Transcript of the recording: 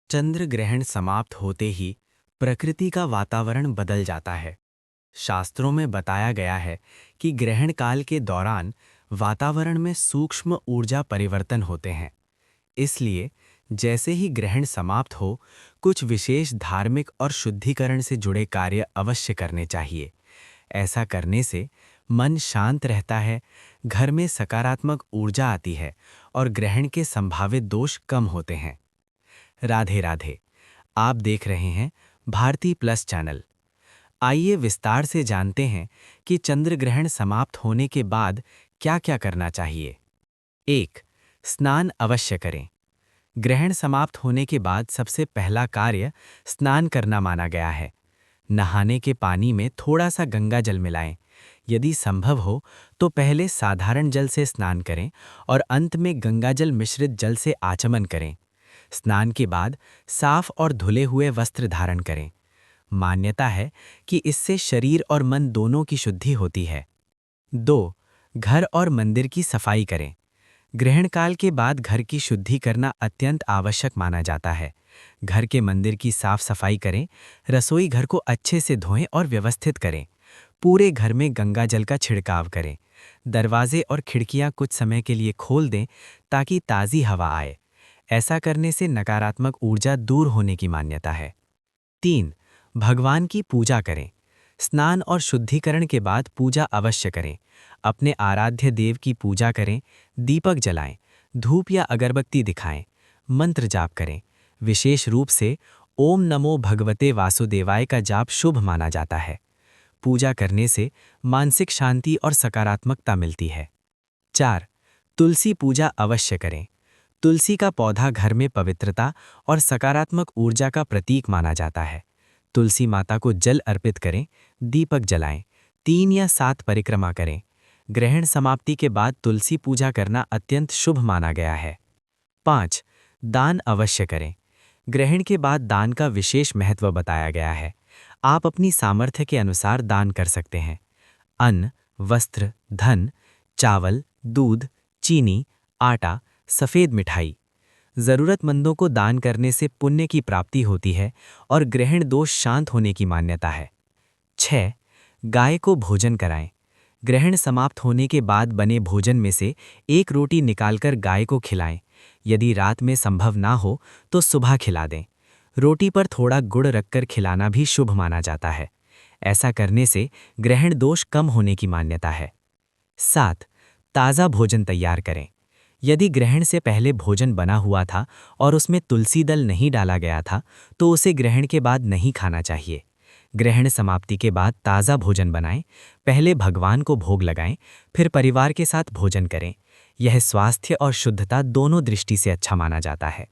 चंद्र ग्रहण समाप्त होते ही प्रकृति का वातावरण बदल जाता है। शास्त्रों में बताया गया है कि ग्रहण काल के दौरान वातावरण में सूक्ष्म ऊर्जा परिवर्तन होते हैं। इसलिए जैसे ही ग्रहण समाप्त हो, कुछ विशेष धार्मिक और शुद्धिकरण से जुड़े कार्य अवश्य करने चाहिए। ऐसा करने से मन शांत रहता है, घर में सकारात्मक ऊर्जा आती है और ग्रहण के संभावित दोष कम होते हैं। राधे राधे। आप देख रहे हैं भारती प्लस चैनल। आइए विस्तार से जानते हैं कि चंद्र ग्रहण समाप्त होने के बाद क्या-क्या करना चाहिए। 1. स्नान अवश्य करें। ग्रहण समाप्त होने के बाद सबसे पहला कार्य स्नान करना माना गया है। नहाने के पानी में थोड़ा सा गंगा जल मिलाएं। यदि संभव हो तो पहले साधारण जल से स्नान करें और अंत में गंगाजल मिश्रित जल से आचमन करें। स्नान के बाद साफ और धुले हुए वस्त्र धारण करें। मान्यता है कि इससे शरीर और मन दोनों की शुद्धि होती है। 2. घर और मंदिर की सफाई करें। ग्रहण काल के बाद घर की शुद्धि करना अत्यंत आवश्यक माना जाता है। घर के मंदिर की साफ सफाई करें, रसोई घर को अच्छे से धोएं और व्यवस्थित करें। पूरे घर में गंगा जल का छिड़काव करें। दरवाजे और खिड़कियां कुछ समय के लिए खोल दें ताकि ताज़ी हवा आए। ऐसा करने से नकारात्मक ऊर्जा दूर होने की मान्यता है। 3. भगवान की पूजा करें। स्नान और शुद्धिकरण के बाद पूजा अवश्य करें। अपने आराध्य देव की पूजा करें, दीपक जलाएं, धूप या अगरबत्ती दिखाएं, मंत्र जाप करें। विशेष रूप से ओम नमो भगवते वासुदेवाय का जाप शुभ माना जाता है। पूजा करने से मानसिक शांति और सकारात्मकता मिलती है। 4. तुलसी पूजा अवश्य करें। तुलसी का पौधा घर में पवित्रता और सकारात्मक ऊर्जा का प्रतीक माना जाता है। तुलसी माता को जल अर्पित करें, दीपक जलाएं, 3 या 7 परिक्रमा करें। ग्रहण समाप्ति के बाद तुलसी पूजा करना अत्यंत शुभ माना गया है। 5. दान अवश्य करें। ग्रहण के बाद दान का विशेष महत्व बताया गया है। आप अपनी सामर्थ्य के अनुसार दान कर सकते हैं। अन्न, वस्त्र, धन, चावल, दूध, चीनी, आटा, सफ़ेद मिठाई। ज़रूरतमंदों को दान करने से पुण्य की प्राप्ति होती है और ग्रहण दोष शांत होने की मान्यता है। 6. गाय को भोजन कराएं। ग्रहण समाप्त होने के बाद बने भोजन में से एक रोटी निकालकर गाय को खिलाएं। यदि रात में संभव ना हो तो सुबह खिला दें। रोटी पर थोड़ा गुड़ रखकर खिलाना भी शुभ माना जाता है। ऐसा करने से ग्रहण दोष कम होने की मान्यता है। 7. ताज़ा भोजन तैयार करें। यदि ग्रहण से पहले भोजन बना हुआ था और उसमें तुलसी दल नहीं डाला गया था तो उसे ग्रहण के बाद नहीं खाना चाहिए। ग्रहण समाप्ति के बाद ताज़ा भोजन बनाएं, पहले भगवान को भोग लगाएं, फिर परिवार के साथ भोजन करें। यह स्वास्थ्य और शुद्धता दोनों दृष्टि से अच्छा माना जाता है।